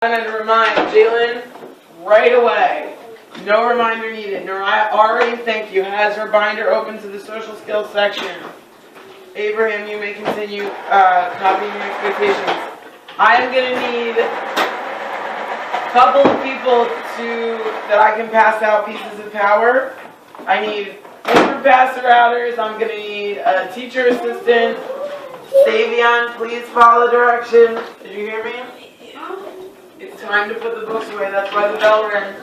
And to remind Jalen right away. No reminder needed. Noriah already, thank you, has her binder open to the social skills section. Abraham, you may continue copying your expectations. I am going to need a couple of people that I can pass out pieces of power. I need paper passer outers. I'm going to need a teacher assistant. Savion, please follow direction. Did you hear me? It's time to put the books away. That's why the bell rang.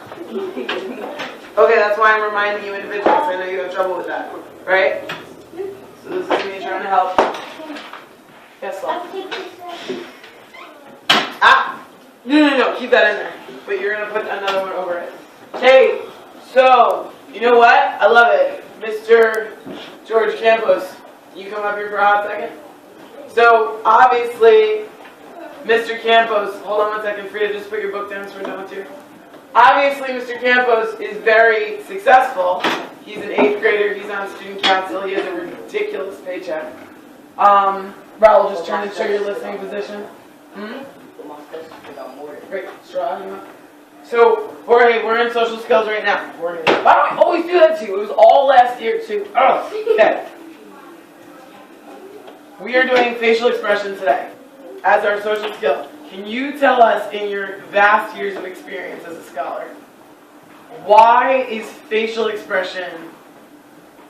Okay, that's why I'm reminding you individually, because I know you have trouble with that. Right? So this is me trying to help. Yes, love. Ah! No. Keep that in there. But you're going to put another one over it. Okay, so, you know what? I love it. Mr. George Campos, you come up here for a hot second? So, obviously, Mr. Campos, hold on one second, Frida, just put your book down so we're done with you. Obviously, Mr. Campos is very successful. He's an 8th grader, he's on student council, he has a ridiculous paycheck. Raul, just turn and show your listening position. Great, straw, you know? So, Jorge, we're in social skills right now. Why do I always do that to you? It was all last year, too. Oh, okay. We are doing facial expression today as our social skill. Can you tell us, in your vast years of experience as a scholar, why is facial expression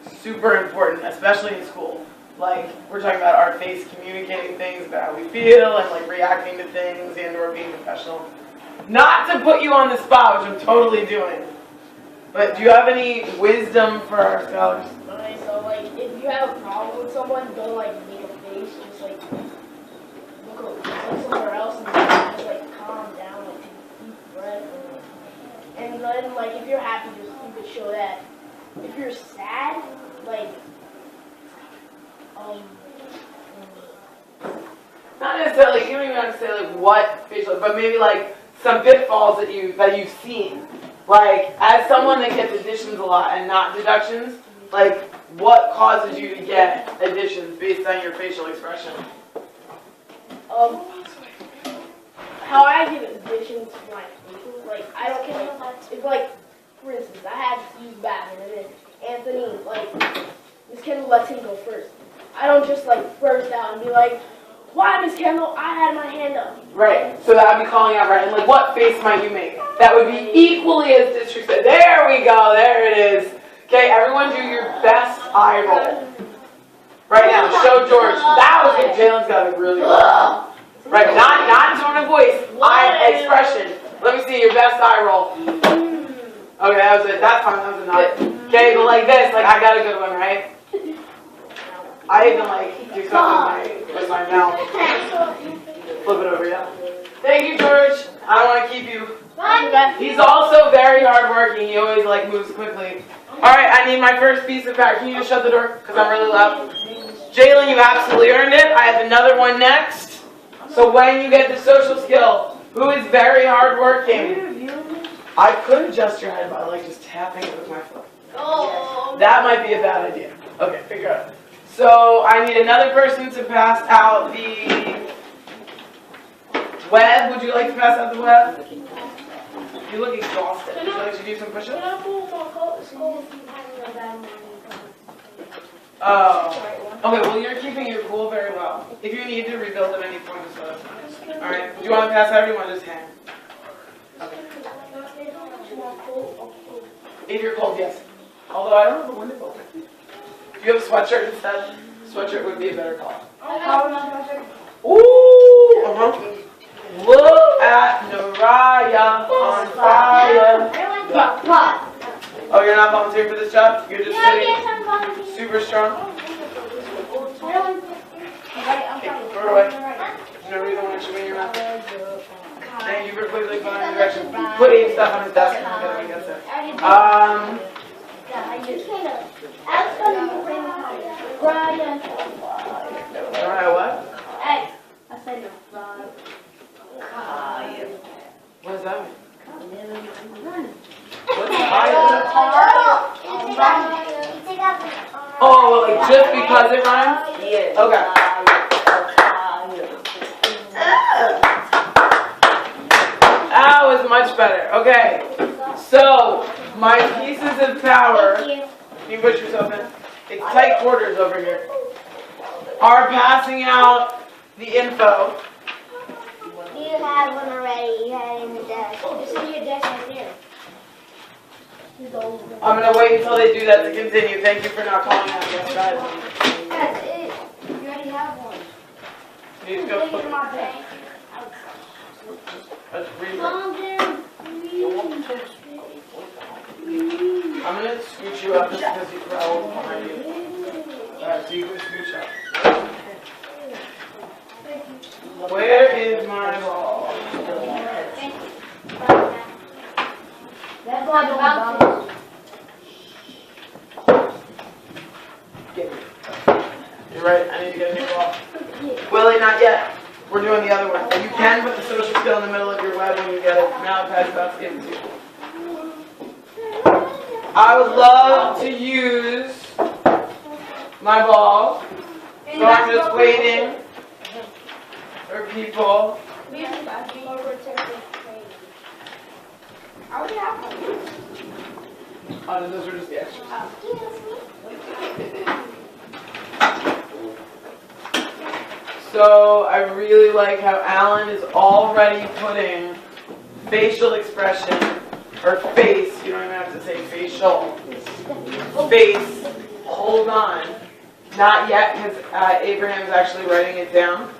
super important, especially in school? Like, we're talking about our face communicating things about how we feel and like reacting to things and or being professional. Not to put you on the spot, which I'm totally doing, but do you have any wisdom for our scholars? Okay, so like, if you have a problem with someone, don't like make a face, just like look somewhere else and just like calm down, like take a deep breath, and then like if you're happy, just you could show that. If you're sad, like not necessarily. You don't even have to say like what facial, but maybe like some pitfalls that you've seen. Like, as someone that gets additions a lot and not deductions, like, what causes you to get additions based on your facial expression? How I give additions to my facial, like, I don't care. It's like, for instance, I had to use the bathroom, and then Anthony, like, Miss Kendall lets him go first. I don't just, like, burst out and be like, why, Miss Kendall? I had my hand up. Right. So that would be calling out, right? And like, what face might you make? That would be equally as disrespectful. There we go. There it is. Okay, everyone do your best eye roll. Right now. Show George. That was good. Jalen's got it really well. Right. Not tone of voice. Eye expression. Let me see your best eye roll. Okay, that was it. That's fine. That was a nod. Okay, but like this. Like, I got a good one, right? I even like do something with my mouth. Flip it over, yeah. Thank you, George. I don't want to keep you. He's also very hardworking. He always like moves quickly. All right, I need my first piece of power. Can you just shut the door? Because I'm really loud. Jalen, you absolutely earned it. I have another one next. So when you get the social skill, who is very hardworking? I could adjust your head by like just tapping it with my foot. That might be a bad idea. Okay, figure it out. So I need another person to pass out the web. Would you like to pass out the web? You look exhausted. Would you like to do some push-ups? Oh. Okay, well you're keeping your cool very well. If you need to rebuild at any point, just let us know. Alright, do you want to pass out or do you want to just hang? Okay. If you're cold, yes. Although I don't have the window open. If you have a sweatshirt instead, sweatshirt would be a better call. Ooh! Look at Noriah on fire. Oh, you're not volunteering for this job? You're just sitting super strong? Throw it away. There's no reason why it should be in your mouth. Thank you for quickly following directions. Putting stuff on his desk. Alright, what? Hey, I said no. What does that mean? What's oh, like just because it rhymes? Yeah. Okay. Much better. Okay. So, my pieces of power, Thank you can push yourself in. It's tight quarters over here. Are passing out the info. You have one already. You had it in the desk. It's in your desk right there. I'm going to wait until they do that to continue. Thank you for not calling out against that. That's it. You already have one. You need to go Take it flip in my bag. Let's read it. Calm down. I'm going to scooch you up just because you crowd behind you. Alright, so you can scooch up. Where is my ball? That's not the bounce. You're right, I need to get a new ball. Willie, not yet. We're doing the other one. You can put the social skill in the middle of your web when you get it. Now Pat's about to give it to you. I would love to use my ball. So I'm just waiting for people. Oh, no, those are just the extras. So I really like how Alan is already putting facial expression, or face, you don't even have to say facial, face, hold on. Not yet, because Abraham's actually writing it down.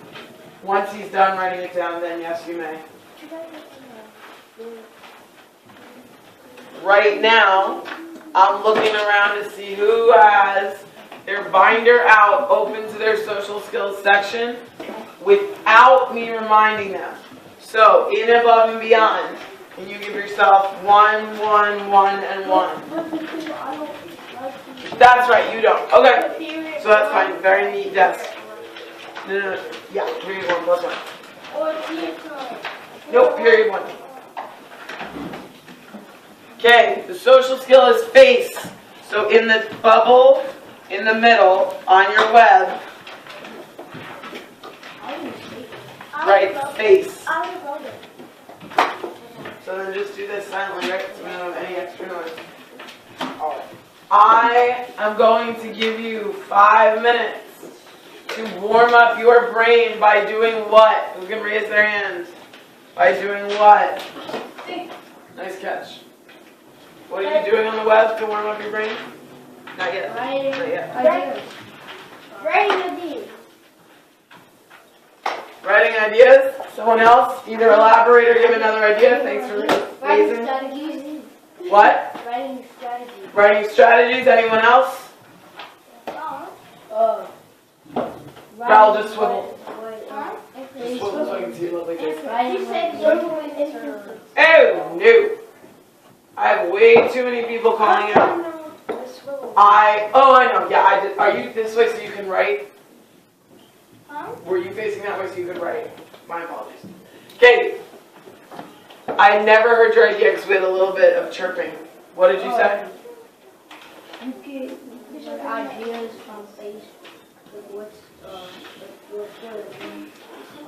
Once he's done writing it down, then yes, you may. Right now, I'm looking around to see who has their binder out open to their social skills section without me reminding them. So, in, above, and beyond, can you give yourself 1, 1, 1, and 1? That's right, you don't. Okay, so that's fine. Very neat desk. No. Yeah, period 1 plus 1. Nope, period 1. Okay, the social skill is face. So in the bubble, in the middle, on your web, write face. So then just do this silently, right? So we don't have any extra noise. I am going to give you 5 minutes to warm up your brain by doing what? Who can raise their hand? By doing what? Nice catch. What are you doing on the web to warm up your brain? Not yet. Not yet. Writing ideas? Someone else? Either elaborate or give another idea. Thanks for raising. What? Writing strategy. Writing strategies? Anyone else? Val, just swivel. Just swivel so I can see your lovely face. Oh, no. I have way too many people calling out. I know. Yeah, I did. Are you this way so you can write? Were you facing that way so you could write? My apologies. Katie, I never heard your idea because we had a little bit of chirping. What did you say? You get ideas from Facebook.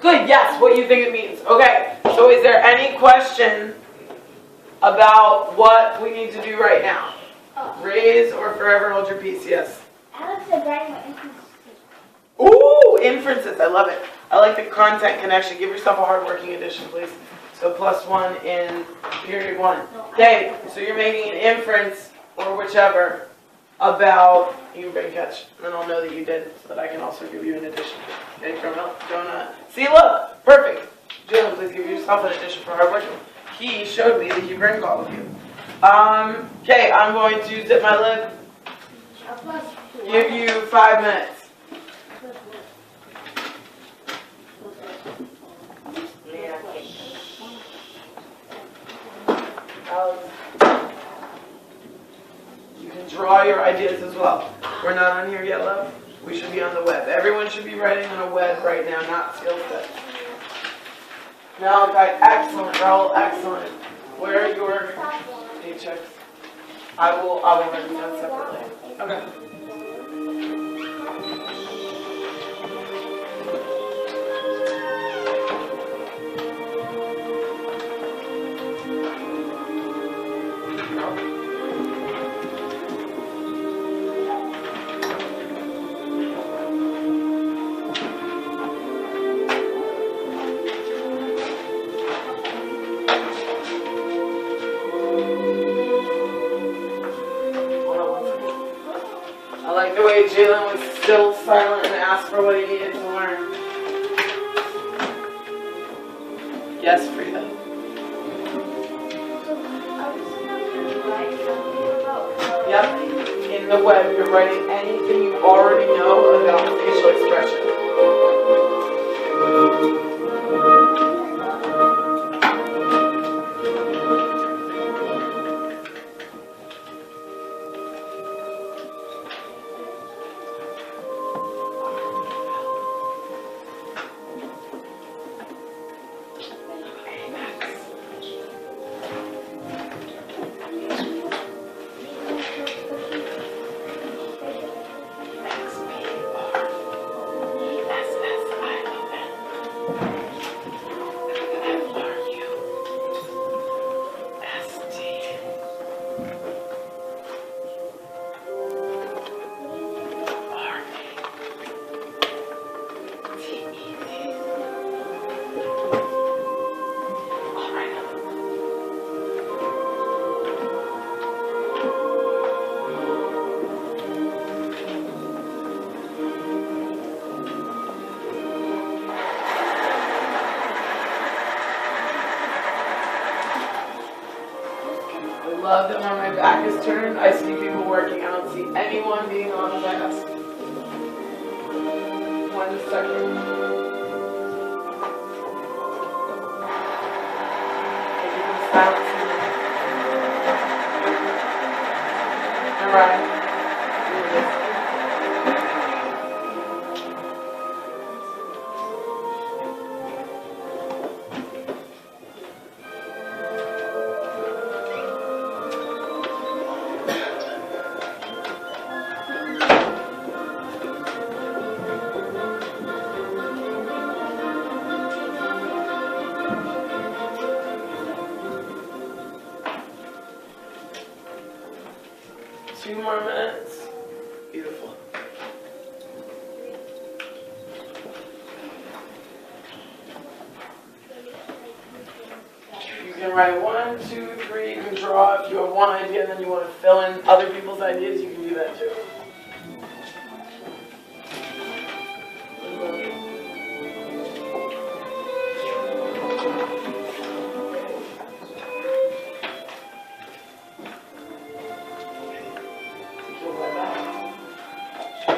Good, yes, what you think it means. Okay, so is there any question about what we need to do right now? Raise or forever hold your peace, yes. Alex said writing my inferences. Ooh, inferences, I love it. I like the content connection. Give yourself a hard-working addition, please. So +1 in period 1. Okay, so you're making an inference, or whichever, about, you can brain catch, and then I'll know that you did, so that I can also give you an addition. Okay, Jonah. See, look, perfect. Jonah, please give yourself an addition for hard work. He showed me that you brain call with you. Okay, I'm going to zip my lid. Give you 5 minutes. You can draw your ideas as well. We're not on here yet, love. We should be on the web. Everyone should be writing on a web right now, not skill set. Malachi, excellent. Raul, excellent. Where are your paychecks? I will write them down separately. Okay. way Jalen was still silent and asked for what he needed to learn. Yes, Frida. Yep. In the web, you're writing anything you already know about facial expression. 1 second. All right. 2 more minutes. Beautiful. You can write 1, 2, 3. You can draw if you have one idea and then you want to fill in other people's ideas. You can do that too.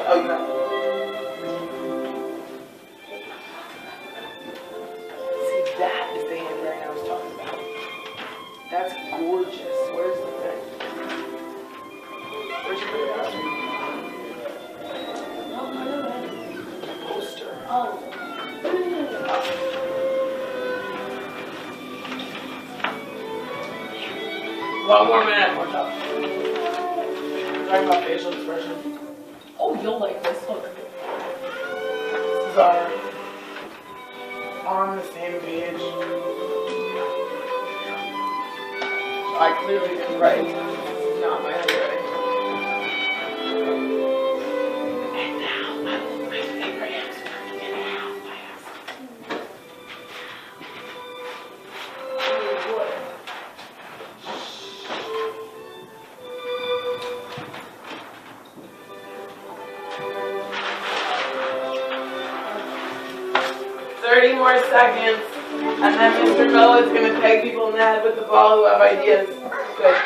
Oh, you got it. See, that is the handwriting I was talking about. That's gorgeous. Where's the thing? Where'd you put it out? Poster. Oh. 1 more minute, more tough. Talking about facial expression. Oh, you'll like this. Look. This is our on the same page. I clearly didn't write. This is not my handwriting. And now I will my favorite answer in half by accident. Oh boy. 30 more seconds, and then Mr. Miller is going to peg people in the head with the ball who have ideas. Good.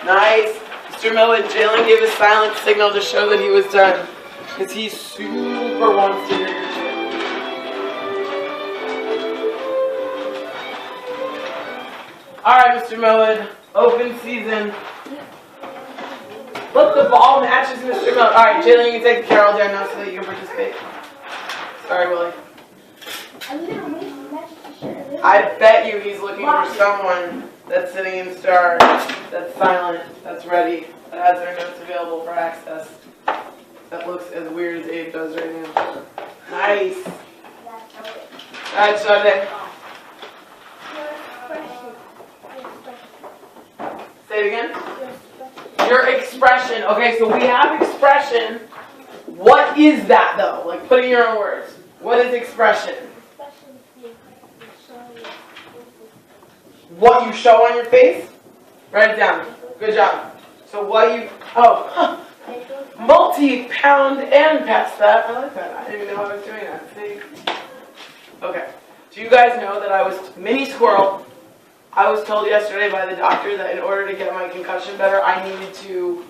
Nice. Mr. Miller, Jalen gave a silent signal to show that he was done, because he super wants to hear your shit. Alright, Mr. Miller, open season. Look, the ball matches Mr. Miller. Alright, Jalen, you can take the Carol down now so that you can participate. Sorry, Willie. I bet you he's looking for someone that's sitting in stars, that's silent, that's ready, that has their notes available for access, that looks as weird as Abe does right now. Nice. Alright, Sade. Say it again. Your expression. Okay, so we have expression. What is that though? Like, put in your own words. What is expression? What you show on your face? Write it down. Good job. So what you... Oh. multi-pound and past that. I like that. I didn't even know I was doing that. See? Okay. Do you guys know that I was mini squirrel? I was told yesterday by the doctor that in order to get my concussion better, I needed to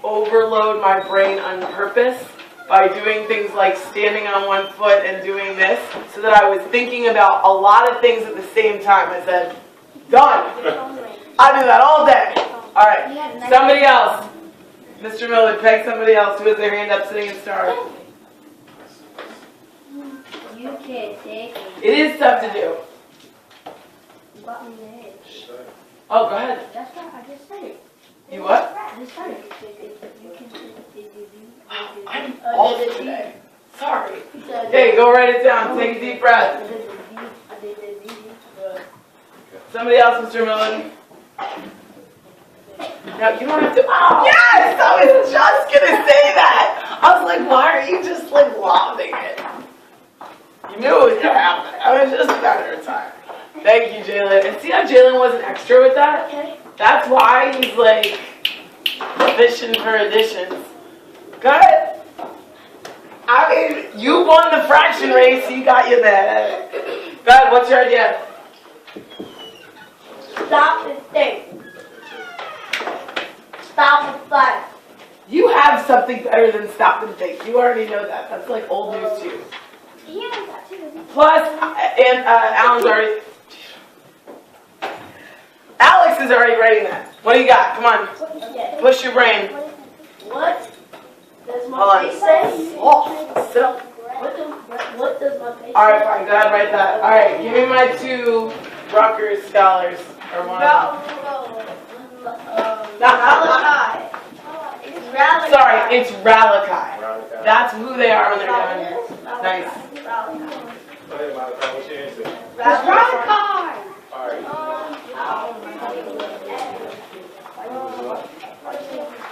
overload my brain on purpose by doing things like standing on one foot and doing this, so that I was thinking about a lot of things at the same time. I said, done. I do that all day. All right. Somebody else. Mr. Miller, peg somebody else who has their hand up sitting in stars. You can't take it. It is tough to do. You got me in the head. Oh, go ahead. That's what I just said it. You what? I just said it. You can take it. I'm off today. Sorry. Okay, go write it down. Take a deep breath. Somebody else, Mr. Miller. No, you don't have to. Oh, yes! I was just gonna say that. I was like, why are you just like lobbing it? You knew it was gonna happen. I was just a matter of time. Thank you, Jalen. And see how Jalen wasn't extra with that? Okay. That's why he's like fishing for additions. Good. I mean, you won the fraction race. He got you there. Good. What's your idea? Stop and think. Stop and fight. You have something better than stop and think. You already know that. That's like old news to you. Yeah, I got you. Plus, and Alan's already. Alex is already writing that. What do you got? Come on. Push your brain. What does Hold on. my face say? Oh, sit up. What does my face say? All right, fine. Go ahead, write that. All right, give me my two Rutgers scholars. Or one of them. Sorry, it's Ralakai. That's who they are when they're done. Nice.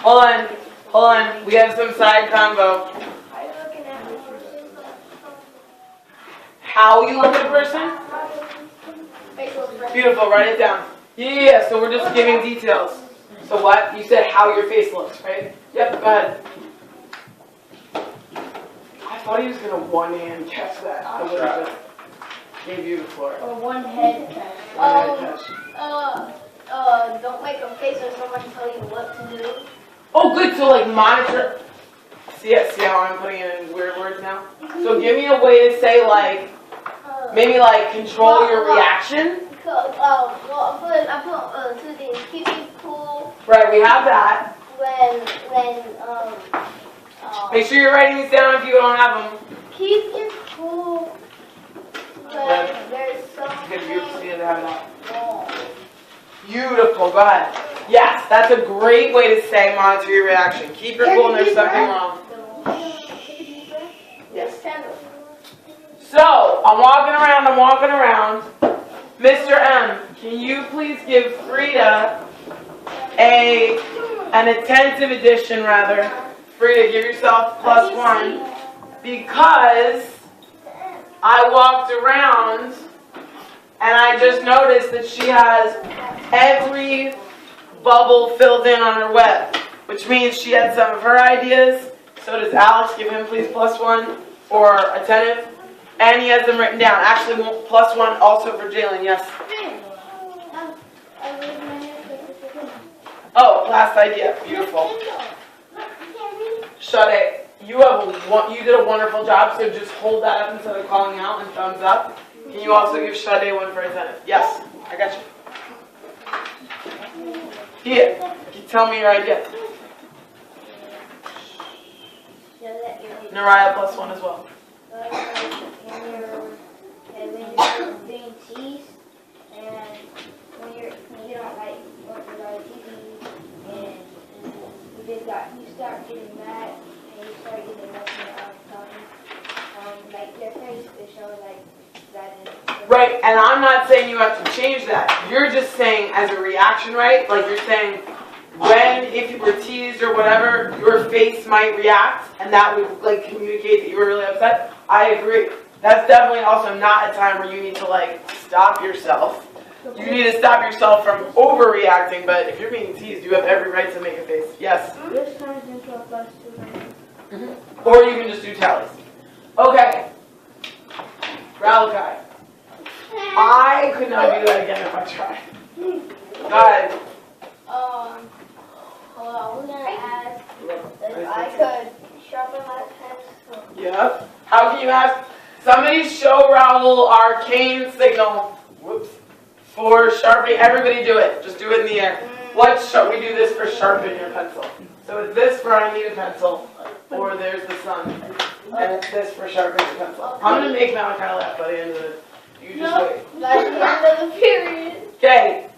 Hold on. We have some side convo. How you look at a person? Beautiful, write it down. Yeah, so we're just giving details. So what? You said how your face looks, right? Yep, go ahead. I thought he was going to one-hand catch that. I would have just gave you the floor. Or one head catch. One-hand catch. Don't make a face or someone tell you what to do. Oh, good. So, like, monitor. See how I'm putting it in weird words now? So give me a way to say, like, maybe, like, control your reaction. I put two things. Keep me cool Right, we have that. when Make sure you're writing these down if you don't have them. keep you cool when there's Because you something see it have it out. wrong. Beautiful, go ahead. Yes, that's a great way to say monitor your reaction. Keep your cool when there's something wrong. Yes. So, I'm walking around. Mr. M, can you please give Frida an attentive addition, rather. Frida, give yourself +1. Because I walked around and I just noticed that she has every bubble filled in on her web, which means she had some of her ideas. So does Alex. Give him please +1 for attentive. And he has them written down. Actually, +1 also for Jalen, yes. Oh, last idea. Beautiful. Shade, you did a wonderful job, so just hold that up instead of calling out and thumbs up. Can you also give Shade 1 for attentive? Yes, I got you. Here, tell me your idea. Naraya +1 as well. When you're being teased, and when you don't like what you're like teasing, and you start getting mad, and you start getting emotional out of talking, like your face will show like that. Right, and I'm not saying you have to change that. You're just saying as a reaction, right? Like you're saying if you were teased or whatever, your face might react, and that would like communicate that you were really upset. I agree. That's definitely also not a time where you need to like stop yourself. You need to stop yourself from overreacting, but if you're being teased, you have every right to make a face. Yes? This turns into a +2. Or you can just do tallies. Okay. Ralakai. I could not do that again if I tried. Go ahead. Hold on, we're gonna ask if I could sharpen my pencil. Yep. How can you ask? Somebody show Raul arcane signal. Whoops. For sharpening. Everybody do it. Just do it in the air. We do this for sharpen your pencil. So it's this for I need a pencil. Or there's the sun. And it's this for sharpen your pencil. I'm going to make Malachi laugh by the end of it. You just wait. By the end of the period. Okay.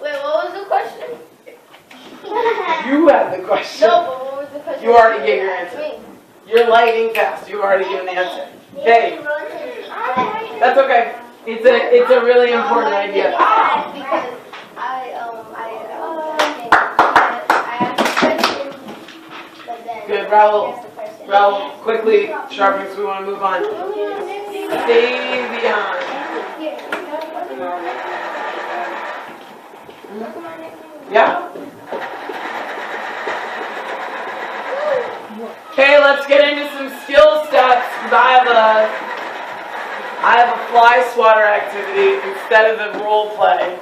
Wait, what was the question? You had the question. No, but what was the question? You already gave your answer. You're lightning fast. You've already given the answer. Okay. That's okay. It's a really important idea. Because I asked the question, but then Good, Raul. I asked the question. Raul, quickly, sharpen because we want to move on. Savion. Yeah. Okay, let's get into some skill steps. I have a fly swatter activity instead of the role play.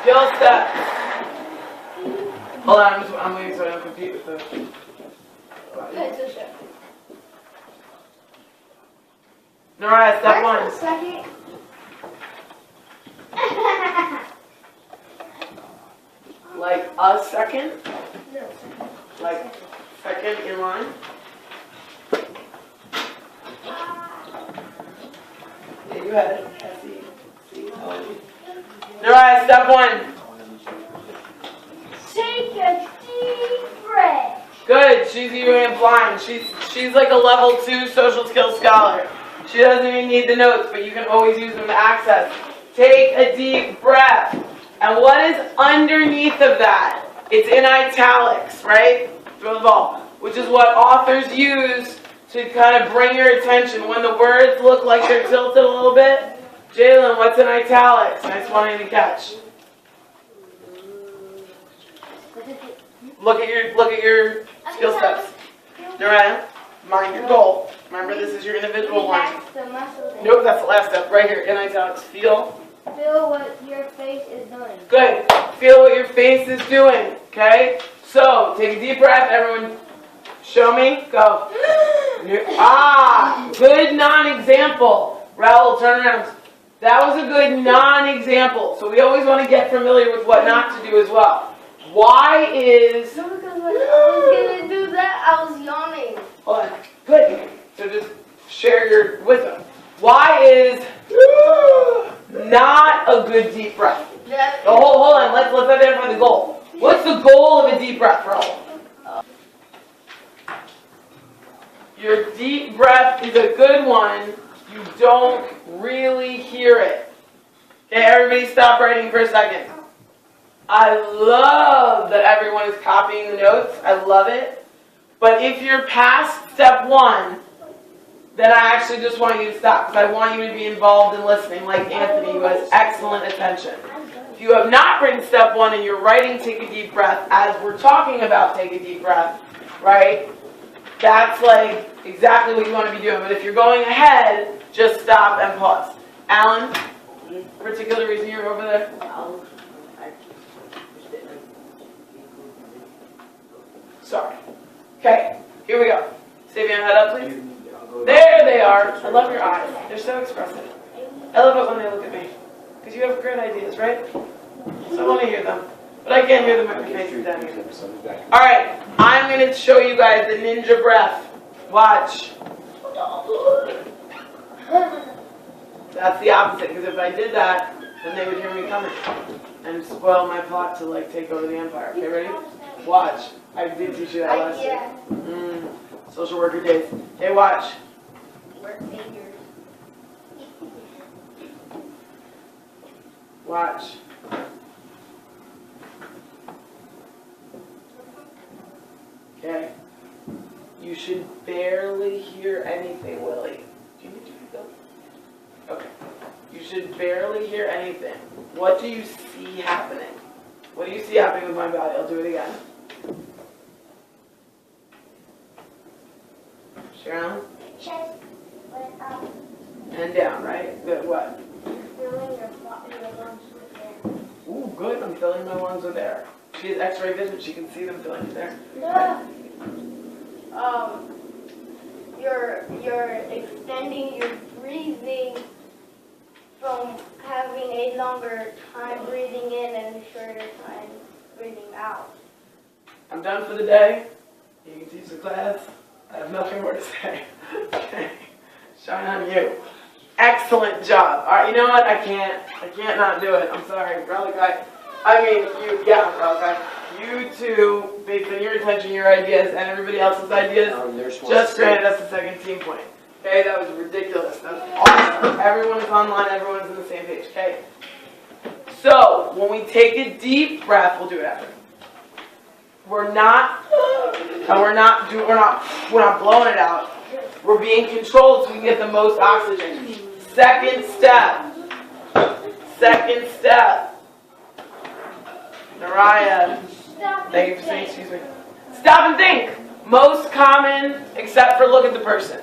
Skill steps. Hold on, I'm waiting so I don't compete with the. Noriah, step one. Second. Like a second? No. Like second in line? Yeah, you had it. See. Noriah, step one. Take a deep breath. Good. She's even blind. She's like a level 2 social skills scholar. She doesn't even need the notes, but you can always use them to access. Take a deep breath. And what is underneath of that? It's in italics, right? Throw the ball. Which is what authors use to kind of bring your attention. When the words look like they're tilted a little bit, Jalen, what's in italics? Nice one to catch. Look at your skill steps. Noriah, mind your goal. Remember, this is your individual one. Nope, that's the last step. Right here, in italics. Feel what your face is doing. Good. Feel what your face is doing. Okay? So, take a deep breath. Everyone, show me. Go. Good non-example. Raul, turn around. That was a good non-example. So we always want to get familiar with what not to do as well. Why is... No, because when I was going to do that, I was yawning. Hold on. Good. So just share your wisdom. Why is not a good deep breath? Oh, hold on. Let's identify the goal. What's the goal of a deep breath, Raul? Your deep breath is a good one. You don't really hear it. Okay, everybody stop writing for a second. I love that everyone is copying the notes. I love it. But if you're past step one, then I actually just want you to stop because I want you to be involved in listening like Anthony, who has excellent attention. If you have not written step one and you're writing take a deep breath as we're talking about take a deep breath, right? That's like exactly what you want to be doing. But if you're going ahead, just stop and pause. Alan, particular reason you're over there? Sorry. Okay, here we go. Savion, head up, please. There they are. I love your eyes. They're so expressive. I love it when they look at me. Because you have great ideas, right? So I want to hear them. But I can't hear them if your face is down here. Alright, I'm going to show you guys the ninja breath. Watch. That's the opposite, because if I did that, then they would hear me coming. And spoil my plot to like take over the empire. Okay, ready? Watch. I did teach you that last year. Social worker days. Okay, watch. Watch. Okay. You should barely hear anything, Willie. should barely hear anything. What do you see happening? What do you see happening with my body? I'll do it again. Sharon? Chest went up. And down, right? Good. What? Filling your lungs with air. Ooh, good. I'm filling my lungs with air. She has X-ray vision. She can see them filling with air. You're extending your breathing from having a longer time breathing in and a shorter time breathing out. I'm done for the day. You can teach the class. I have nothing more to say. Okay. Shine on you. Excellent job. All right, you know what? I can't not do it. I'm sorry. Relic, Relic, you two, based on your attention, your ideas, and everybody else's ideas, just granted us a second team point. Okay, that was ridiculous. That's awesome. Everyone's online, everyone's on the same page. Okay. So, when we take a deep breath, we'll do it after. We're not blowing it out. We're being controlled so we can get the most oxygen. Second step. Naraya. Thank you for saying excuse me. Stop and think. Most common, except for look at the person.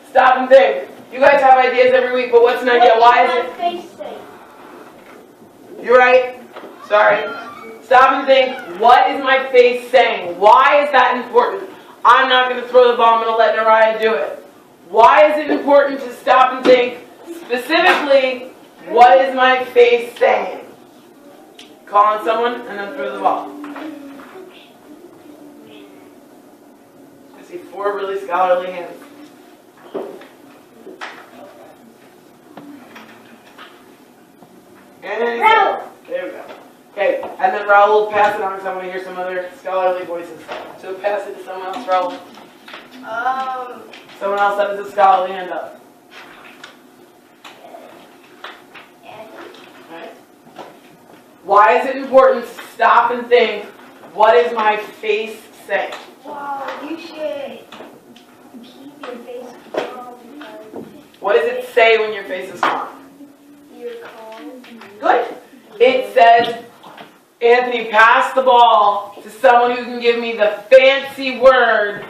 Stop and think. You guys have ideas every week, but what's an idea? Why is it? You're right. Sorry. Stop and think. What is my face saying? Why is that important? I'm not going to throw the ball. I'm going to let Naraya do it. Why is it important to stop and think? Specifically, what is my face saying? Call on someone and then throw the ball. I see 4 really scholarly hands. And there we go. Okay, and then Raul will pass it on because I want to hear some other scholarly voices. So pass it to someone else, Raul. Someone else that has a scholarly hand up. Right. Why is it important to stop and think, what is my face saying? Wow, you should keep your face calm. What does it say when your face is calm? You're calm. Good. It says, Anthony, pass the ball to someone who can give me the fancy word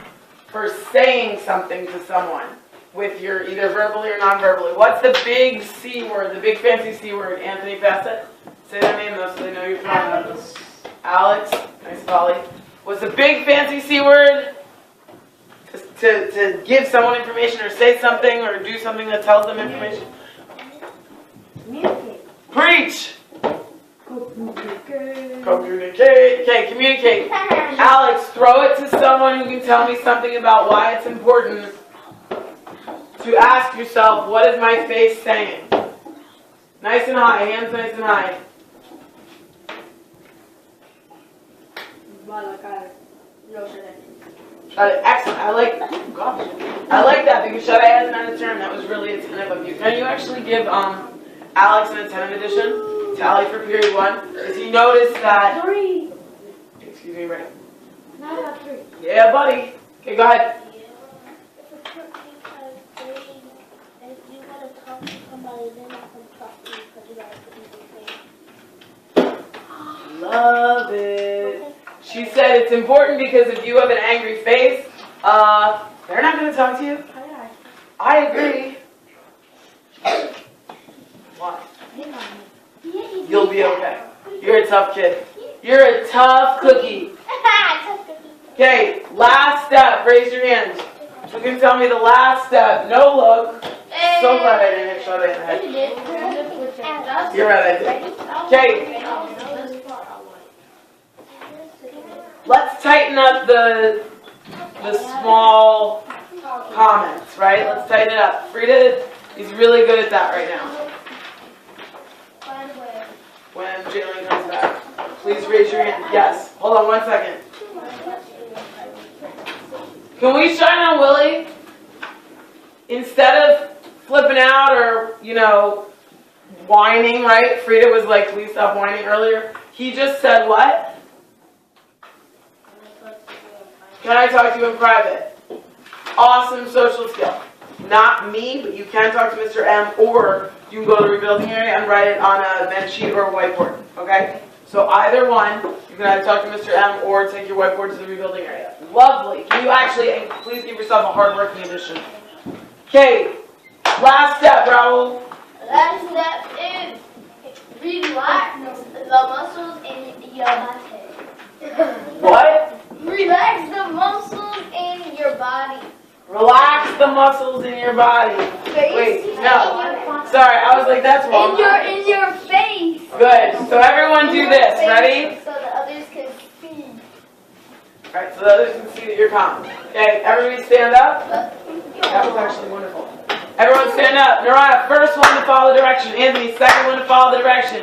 for saying something to someone with your either verbally or non-verbally. What's the big C word, the big fancy C word? Anthony, pass it. Say their name though so they know you're trying to. Alex. Nice, Polly. What's the big fancy C word? To give someone information or say something or do something that tells them information? Communicate. Preach! Communicate. Okay, communicate. Alex, throw it to someone who can tell me something about why it's important to ask yourself, what is my face saying? Nice and high, hands nice and high. Excellent. I like that because Shada hasn't had a term. That was really attentive of you. Can you actually give Alex an attentive addition? Tally for period 1. Because he noticed that. 3. Excuse me, right? No, not 3. Yeah, buddy. Okay, go ahead. If a person has three, if you want to talk to somebody, they're not going to talk to you because you guys could be the same. Love it. She said it's important because if you have an angry face, they're not going to talk to you. I agree. Why? You'll be okay. You're a tough kid. You're a tough cookie. Okay, last step. Raise your hands. You can tell me the last step. No look. So glad I didn't hit Shada in the head. You're right, I did. Okay. Let's tighten up the small comments, right? Let's tighten it up. Frida is really good at that right now. When Jalen comes back, please raise your hand. Yes. Hold on 1 second. Can we shine on Willie? Instead of flipping out or, whining, right? Frida was like, please stop whining earlier. He just said what? Can I talk to you in private? Awesome social skill. not me, but you can talk to Mr. M, or you can go to the rebuilding area and write it on a bench sheet or a whiteboard, okay? So either one, you can either talk to Mr. M or take your whiteboard to the rebuilding area. Lovely. Can you actually, and please give yourself a hard-working addition. Okay, last step, Raul. Last step is relax the muscles in your body. What? Relax the muscles in your body. Relax the muscles in your body. Wait, no. Sorry, I was like, that's wrong. In your face. Good. So everyone do this. Ready? So the others can see. Alright, so the others can see that you're calm. Okay, everybody stand up. That was actually wonderful. Everyone stand up. Narana, first one to follow the direction. Anthony, second one to follow the direction.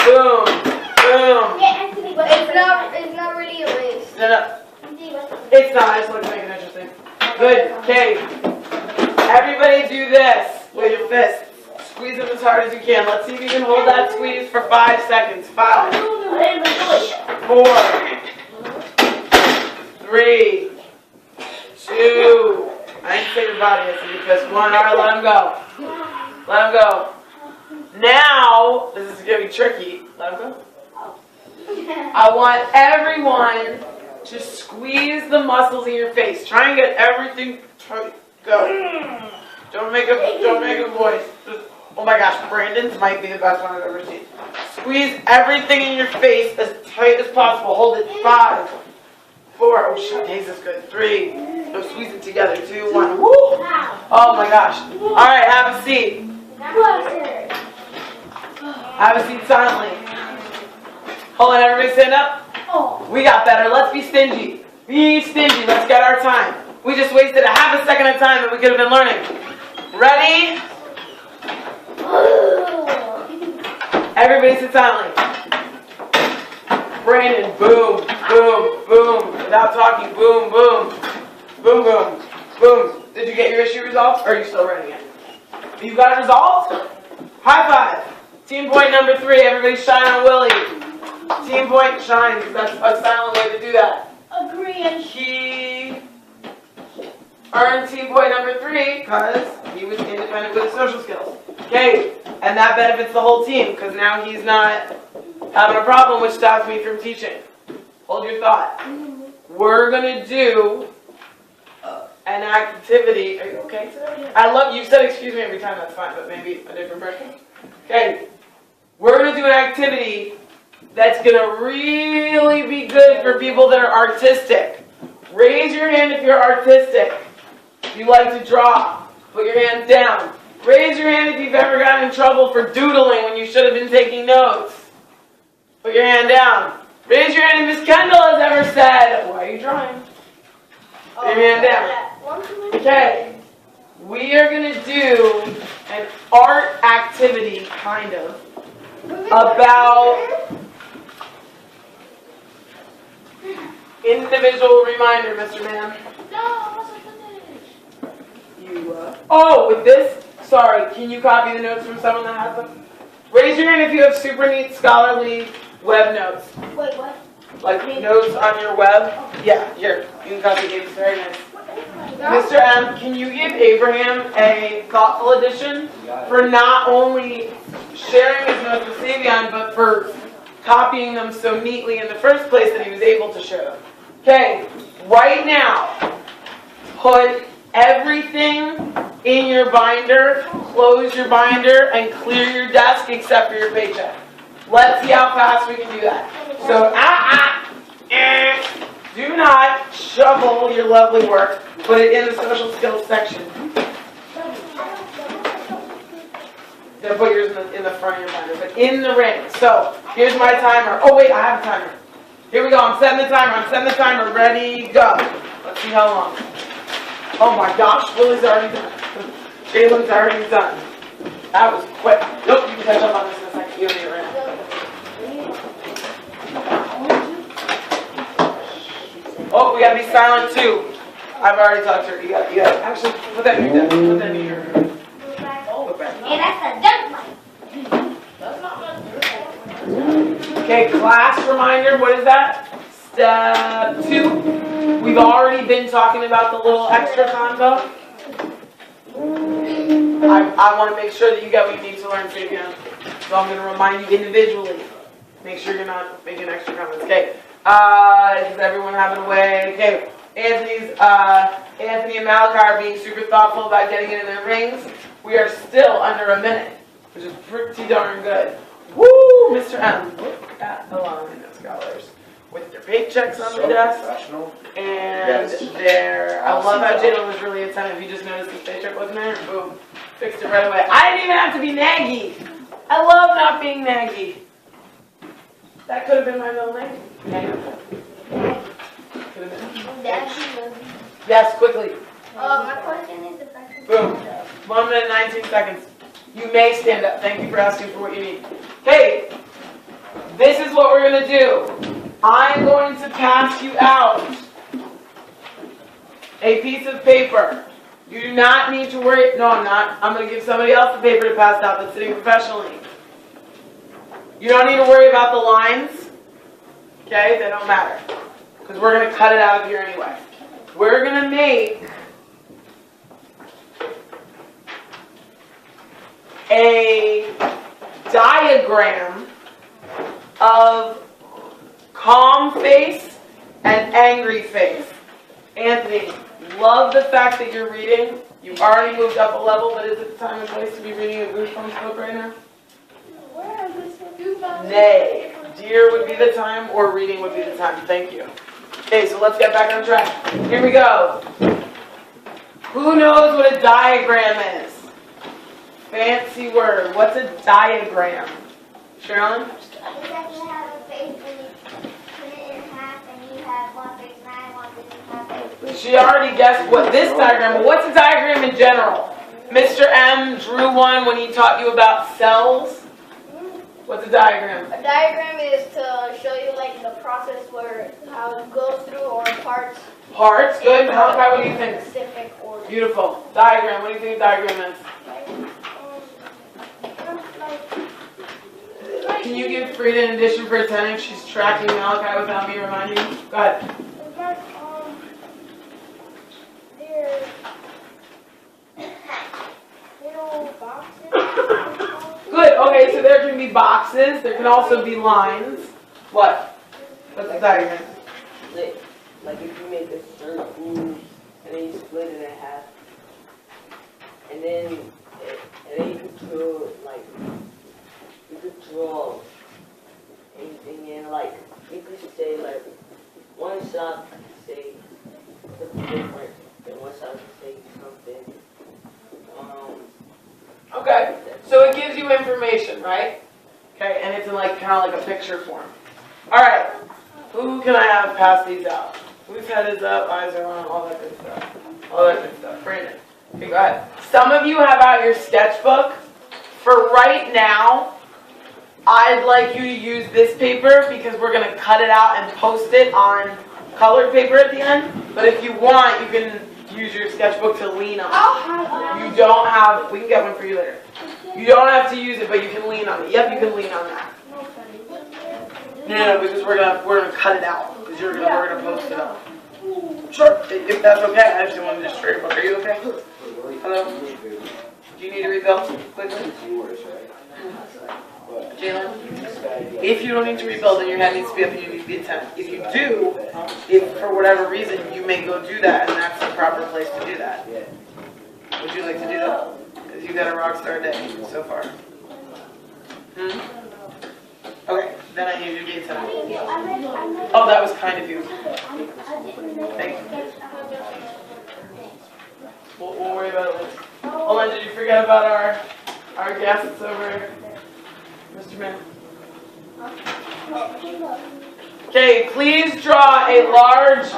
Boom. Boom. Yeah, Anthony, but it's not really a race. No, no. It's not. I just want to make it interesting. Good. Okay. Everybody do this with your fists. Squeeze them as hard as you can. Let's see if you can hold that squeeze for 5 seconds. 5, 4, 3, 2. I didn't say your body has to be fist. 1. All right, let him go. Let him go. Now, this is going to be tricky. Let him go. I want everyone to squeeze the muscles in your face. Try and get everything tight. Go. Don't make a voice. Just, oh my gosh, Brandon's might be the best one I've ever seen. Squeeze everything in your face as tight as possible. Hold it. 5, 4. Oh shit, Days is good. 3. No, squeeze it together. 2, 1. Woo! Oh my gosh. All right, have a seat. Have a seat silently. Hold on, everybody stand up. We got better. Let's be stingy. Be stingy. Let's get our time. We just wasted a half a second of time that we could have been learning. Ready? Everybody sit silently. Brandon, boom, boom, boom. Without talking, boom, boom. Boom, boom, boom. Did you get your issue resolved? Or are you still writing it? You got it resolved? High five. Team point number 3. Everybody shine on Willie. Team point shine, because that's a silent way to do that. Agree. He earned team point number 3 because he was independent with his social skills. Okay, and that benefits the whole team because now he's not having a problem, which stops me from teaching. Hold your thought. We're going to do an activity. Are you okay today? I love you said excuse me every time, that's fine, but maybe a different breakfast. Okay, we're going to do an activity that's going to really be good for people that are artistic. Raise your hand if you're artistic. If you like to draw, put your hand down. Raise your hand if you've ever gotten in trouble for doodling when you should have been taking notes. Put your hand down. Raise your hand if Miss Kendall has ever said, why are you drawing? Put your hand down. Okay. We are going to do an art activity, kind of, about individual reminder, Mr. Man. Oh, with this? Sorry, can you copy the notes from someone that has them? Raise your hand if you have super neat scholarly web notes. Wait, what? Like notes on your web? Yeah, here. You can copy these. Very nice. Mr. M, can you give Abraham a thoughtful addition for not only sharing his notes with Savion, but for copying them so neatly in the first place that he was able to share them? Okay, right now, put everything in your binder, close your binder, and clear your desk except for your paycheck. Let's see how fast we can do that. So, do not shovel your lovely work. Put it in the social skills section. Then put yours in the front of your binder, but in the ring. So, here's my timer. Oh wait, I have a timer. Here we go. I'm setting the timer. Ready, go. Let's see how long. Oh my gosh, Willie's already done. Jalen's already done. That was quick. Nope, you can catch up on this in a second. You don't need it right now. Oh, we gotta be silent too. I've already talked to her. You got actually put that in your desk. Put that in your book bag. Hey, that's a dunk. That's not Okay, class reminder. What is that? Step 2. We've already been talking about the little extra convo. I want to make sure that you get what you need to learn Fabian. So I'm going to remind you individually. Make sure you're not making extra comments. Okay. Is everyone having a way? Okay. Anthony and Malachi are being super thoughtful about getting it in their rings. We are still under a minute, which is pretty darn good. Woo, Mr. M. Look at the line of scholars with their paychecks on the desk. Professional. And there, I love how Jalen was really attentive. He just noticed his paycheck wasn't there, and boom, fixed it right away. I didn't even have to be naggy. I love not being naggy. That could have been my middle name. Could have been. Yes, quickly. My question is if I can Boom. 1 minute, 19 seconds. You may stand up. Thank you for asking for what you need. Okay, this is what we're going to do. I'm going to pass you out a piece of paper. You do not need to worry. No, I'm not. I'm going to give somebody else the paper to pass out that's sitting professionally. You don't need to worry about the lines. Okay? They don't matter. Because we're going to cut it out of here anyway. We're going to make a diagram of calm face and angry face. Anthony, love the fact that you're reading. You've already moved up a level, but is it the time and place to be reading a Goosebumps book right now? Nay. Dear would be the time, or reading would be the time. Thank you. Okay, so let's get back on track. Here we go. Who knows what a diagram is? Fancy word. What's a diagram? Sherilyn? It's like you have a face and you put it in half and you have one face and I have one face and half face. She already guessed what this diagram, but what's a diagram in general? Mr. M drew one when he taught you about cells. What's a diagram? A diagram is to show you like the process where how it goes through or parts. Parts, good. Malachi, what do you think? Specific order. Beautiful. Diagram, what do you think a diagram is? Can you give Frida an addition for a 10 if she's tracking Malachi without me reminding you? Go ahead. There's little boxes. Good. Okay, so there can be boxes. There can also be lines. What? What's the diagram? Like if you make a circle and then you split it in half, and then you could draw anything in, like you could say like one shot could say something different, and one shot could say something. Okay. So it gives you information, right? Okay, and it's in like kind of like a picture form. All right. Who can I have pass these out? Whose head is up, eyes are on, all that good stuff. All that good stuff. Brandon. Okay, go ahead. Some of you have out your sketchbook. For right now, I'd like you to use this paper because we're going to cut it out and post it on colored paper at the end. But if you want, you can use your sketchbook to lean on. You don't have, we can get one for you later. You don't have to use it, but you can lean on it. Yep, you can lean on that. No, because we're gonna cut it out. Because we're gonna post it up. Sure, if that's okay. I just want to destroy your book. Are you okay? Hello? Do you need to rebuild quickly? Jalen? If you don't need to rebuild, then your head needs to be up and you need to be a 10. If you do, if for whatever reason you may go do that, and that's the proper place to do that. Would you like to do that? Because you got a rock star day so far. Okay, then I need you to be a 10. Oh, that was kind of you. Thank you. We'll worry about it later. Hold on, did you forget about our guests over here? Mr. Man. Okay, please draw a large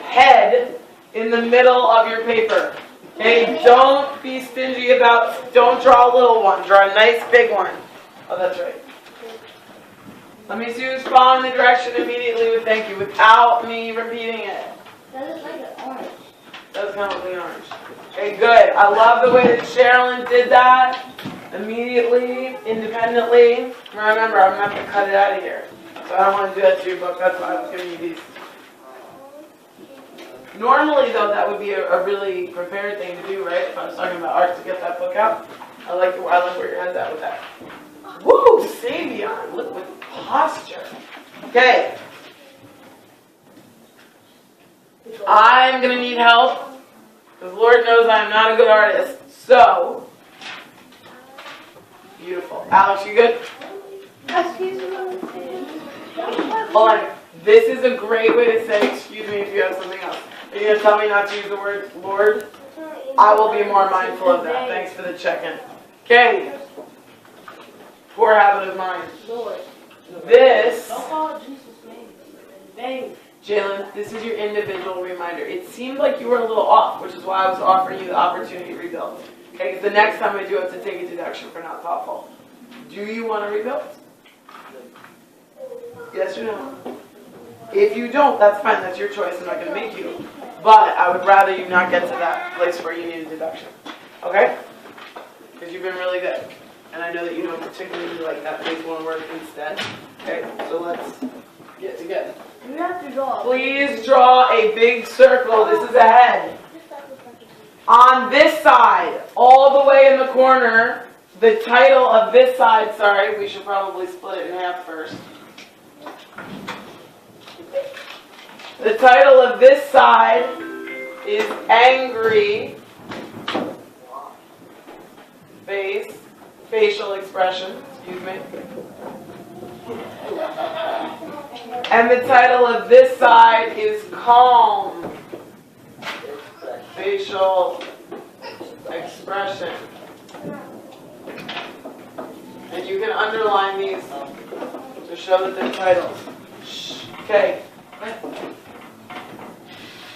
head in the middle of your paper. Okay, don't be stingy about, don't draw a little one. Draw a nice big one. Oh, that's right. Let me see who's following the direction immediately with thank you without me repeating it. That looks like an orange. That's kind of like an orange. Okay, good. I love the way that Sherilyn did that. Immediately, independently. Remember, I'm going to have to cut it out of here. So I don't want to do that to your book. That's why I was giving you these. Normally, though, that would be a really prepared thing to do, right? If I was talking about art, to get that book out. I like where your head's at with that. Woo, Savion, look with posture. Okay. I'm gonna need help, because Lord knows I'm not a good artist. So, beautiful. Alex, you good? Excuse me. Hold on. This is a great way to say excuse me if you have something else. Are you gonna tell me not to use the word Lord? I will be more mindful of that. Thanks for the check-in. Okay. Poor habit of mine. Lord. This, Don't call Jesus' name. Jalen, this is your individual reminder. It seemed like you were a little off, which is why I was offering you the opportunity to rebuild. Okay, because the next time I do have to take a deduction for not thoughtful. Do you want to rebuild? Yes or no? If you don't, that's fine. That's your choice. I'm not going to make you. But I would rather you not get to that place where you need a deduction. Okay? Because you've been really good. And I know that you don't particularly like that phase one work instead. Okay, so let's get together. You have to draw. Please draw a big circle. This is a head. On this side, all the way in the corner, the title of this side, sorry, we should probably split it in half first. The title of this side is Angry Face, Facial Expression, excuse me. And the title of this side is Calm Facial Expression. And you can underline these to show that they're titles. Okay.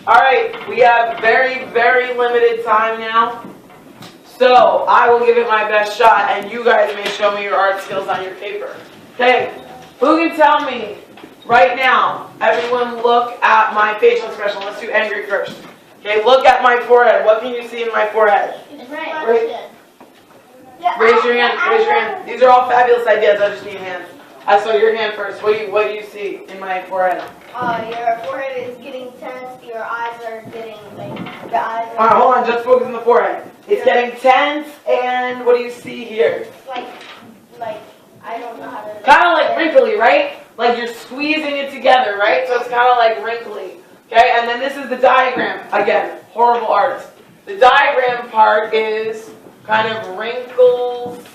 Alright, we have very, very limited time now. So, I will give it my best shot, and you guys may show me your art skills on your paper. Okay, who can tell me right now? Everyone look at my facial expression. Let's do angry first. Okay, look at my forehead. What can you see in my forehead? It's right. Raise your hand, raise your hand. These are all fabulous ideas, I just need hands. I saw your hand first. What do you see in my forehead? Your forehead is getting tense. Your eyes are getting, the eyes are... Alright, hold on, just focus on the forehead. It's getting tense, and what do you see here? Like, I don't know how to... Kind of like wrinkly, right? Like you're squeezing it together, right? So it's kind of like wrinkly. Okay, and then this is the diagram. Again, horrible artist. The diagram part is kind of wrinkles.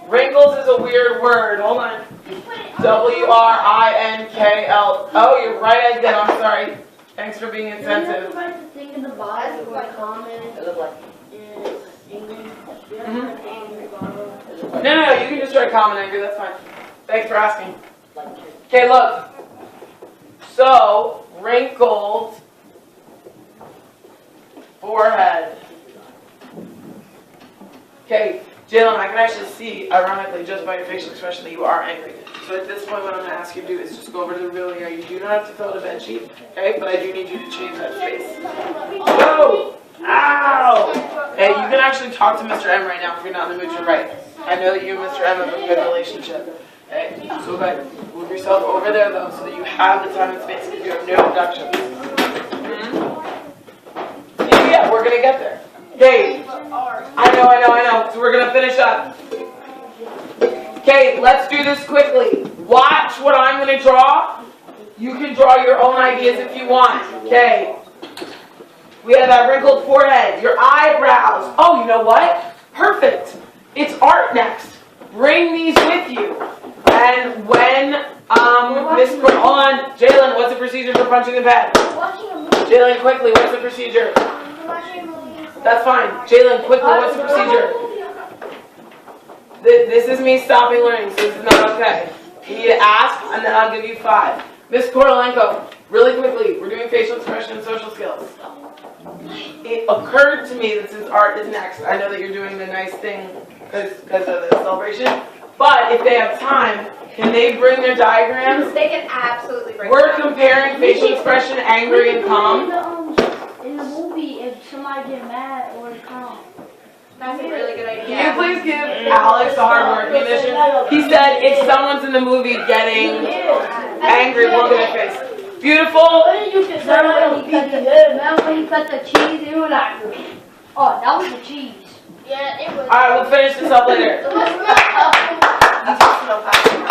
Wrinkles is a weird word. Hold on. W-R-I-N-K-L. Oh, you're right again. I'm sorry. Thanks for being insensitive. The thing in the bottom where comment is English. No, you can just write common angry. That's fine. Thanks for asking. Okay, look. So, wrinkled forehead. Okay, Jalen, I can actually see, ironically, just by your facial expression that you are angry. So at this point, what I'm going to ask you to do is just go over to the real area. You do not have to fill out a bed sheet, okay? But I do need you to change that face. Whoa! Ow! Hey, you can actually talk to Mr. M right now if you're not in the mood to write. I know that you and Mr. M have a good relationship. Okay? So go ahead. Move yourself over there, though, so that you have the time and space because you have no deductions. Yeah, we're going to get there. Okay. I know. So we're going to finish up. Okay, let's do this quickly. Watch what I'm going to draw. You can draw your own ideas if you want. Okay. We have that wrinkled forehead, your eyebrows. Oh, you know what? Perfect. It's art next. Bring these with you. And when Miss hold on, Jalen, what's the procedure for punching the pad? Jalen, quickly, what's the procedure? That's fine. Jalen, quickly, what's the procedure? This is me stopping learning, so this is not okay. You need to ask, and then I'll give you 5. Miss Korolenko, really quickly, we're doing facial expression and social skills. It occurred to me that since art is next, I know that you're doing the nice thing because of the celebration, but if they have time, can they bring their diagrams? They can absolutely bring We're comparing facial expression, angry and calm. In the movie, if somebody get mad or calm. That's a really good idea. Can you please give Alex a hard work condition? He said if someone's in the movie getting angry, we'll get a face. Beautiful. You can Remember when he cut the cheese? It was like, oh, that was the cheese. Yeah, it was. All right, we'll finish this up later. It was not. You just know how to